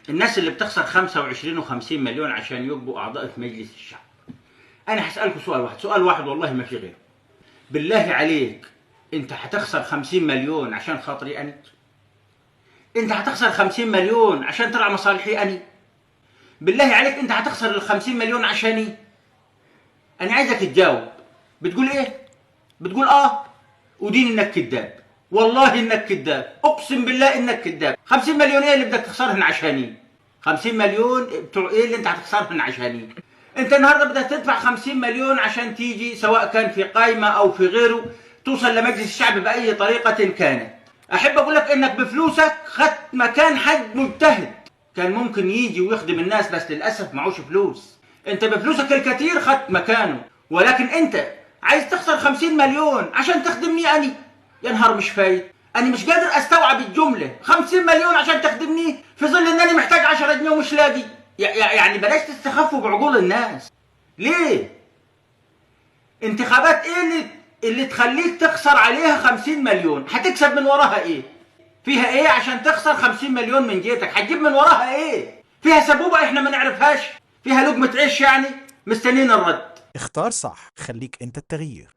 الناس اللي بتخسر 25 و50 مليون عشان يبقوا اعضاء في مجلس الشعب، انا هسألكوا سؤال واحد والله ما في غيره. بالله عليك، انت هتخسر 50 مليون عشان خاطري انا؟ انت هتخسر 50 مليون عشان ترعى مصالحي انا؟ بالله عليك، انت هتخسر ال 50 مليون عشاني؟ انا عايزك تجاوب. بتقول ايه؟ بتقول اه، ودين انك كذاب. والله انك كذاب، اقسم بالله انك كذاب. 50 مليون ايه اللي بدك تخسرهن عشاني؟ 50 مليون بتوع ايه اللي انت هتخسرهن عشاني؟ انت النهارده بدك تدفع 50 مليون عشان تيجي، سواء كان في قايمه او في غيره، توصل لمجلس الشعب باي طريقه كانت. احب اقول لك انك بفلوسك خدت مكان حد مجتهد كان ممكن يجي ويخدم الناس، بس للاسف معوش فلوس. انت بفلوسك الكتير خدت مكانه، ولكن انت عايز تخسر 50 مليون عشان تخدمني اني؟ يا نهار مش فايت. انا مش قادر استوعب الجمله 50 مليون عشان تخدمني في ظل انني محتاج 10 جنيه ومش لاقي. يعني بلاش تستخفوا بعقول الناس. ليه؟ انتخابات ايه اللي تخليك تخسر عليها 50 مليون؟ هتكسب من وراها ايه؟ فيها ايه عشان تخسر 50 مليون من جيتك؟ هتجيب من وراها ايه؟ فيها سبوبة احنا ما نعرفهاش؟ فيها لقمة عيش يعني؟ مستنين الرد. اختار صح، خليك انت التغيير.